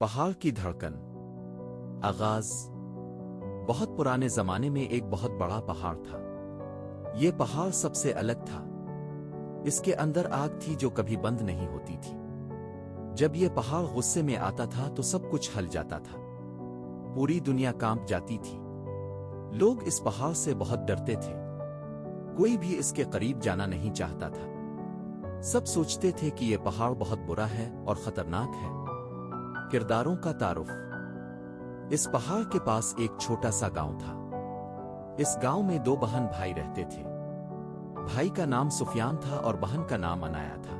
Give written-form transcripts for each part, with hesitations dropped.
پہاڑ کی دھڑکن۔ آغاز۔ بہت پرانے زمانے میں ایک بہت بڑا پہاڑ تھا۔ یہ پہاڑ سب سے الگ تھا۔ اس کے اندر آگ تھی جو کبھی بند نہیں ہوتی تھی۔ جب یہ پہاڑ غصے میں آتا تھا تو سب کچھ ہل جاتا تھا۔ پوری دنیا کانپ جاتی تھی۔ لوگ اس پہاڑ سے بہت ڈرتے تھے۔ کوئی بھی اس کے قریب جانا نہیں چاہتا تھا۔ سب سوچتے تھے کہ یہ پہاڑ بہت برا ہے اور خطرناک ہے۔ کرداروں کا تعارف۔ اس پہاڑ کے پاس ایک چھوٹا سا گاؤں تھا۔ اس گاؤں میں دو بہن بھائی رہتے تھے۔ بھائی کا نام سفیان تھا اور بہن کا نام انایا تھا۔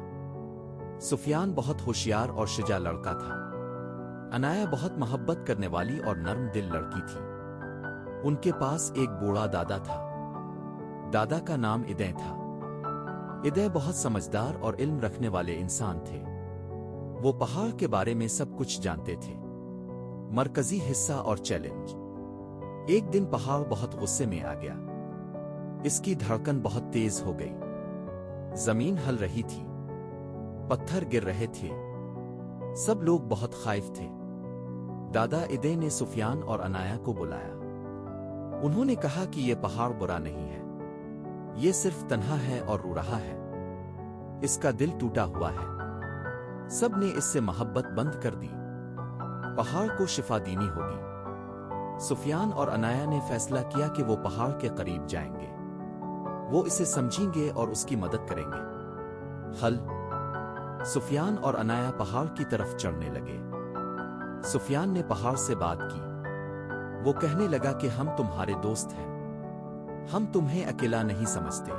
سفیان بہت ہوشیار اور شجاع لڑکا تھا۔ انایا بہت محبت کرنے والی اور نرم دل لڑکی تھی۔ ان کے پاس ایک بوڑھا دادا تھا۔ دادا کا نام ادے تھا۔ ادے بہت سمجھدار اور علم رکھنے والے انسان تھے۔ وہ پہاڑ کے بارے میں سب کچھ جانتے تھے۔ مرکزی حصہ اور چیلنج۔ ایک دن پہاڑ بہت غصے میں آ گیا۔ اس کی دھڑکن بہت تیز ہو گئی۔ زمین ہل رہی تھی۔ پتھر گر رہے تھے۔ سب لوگ بہت خائف تھے۔ دادا ادے نے سفیان اور انایا کو بلایا۔ انہوں نے کہا کہ یہ پہاڑ برا نہیں ہے۔ یہ صرف تنہا ہے اور رو رہا ہے۔ اس کا دل ٹوٹا ہوا ہے۔ سب نے اس سے محبت بند کر دی۔ پہاڑ کو شفا دینی ہوگی۔ سفیان اور انایا نے فیصلہ کیا کہ وہ پہاڑ کے قریب جائیں گے۔ وہ اسے سمجھیں گے اور اس کی مدد کریں گے۔ حل۔ سفیان اور انایا پہاڑ کی طرف چڑھنے لگے۔ سفیان نے پہاڑ سے بات کی۔ وہ کہنے لگا کہ ہم تمہارے دوست ہیں۔ ہم تمہیں اکیلا نہیں سمجھتے۔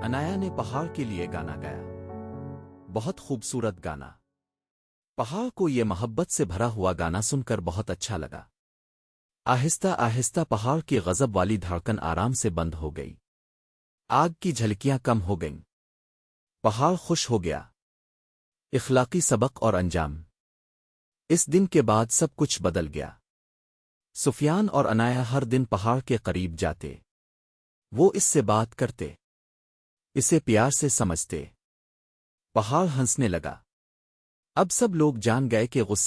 انایا نے پہاڑ کے لیے گانا گایا۔ بہت خوبصورت گانا۔ پہاڑ کو یہ محبت سے بھرا ہوا گانا سن کر بہت اچھا لگا۔ آہستہ آہستہ پہاڑ کی غضب والی دھڑکن آرام سے بند ہو گئی۔ آگ کی جھلکیاں کم ہو گئیں۔ پہاڑ خوش ہو گیا۔ اخلاقی سبق اور انجام۔ اس دن کے بعد سب کچھ بدل گیا۔ سفیان اور انایا ہر دن پہاڑ کے قریب جاتے۔ وہ اس سے بات کرتے۔ اسے پیار سے سمجھتے۔ پہاڑ ہنسنے لگا۔ اب سب لوگ جان گئے کہ غصے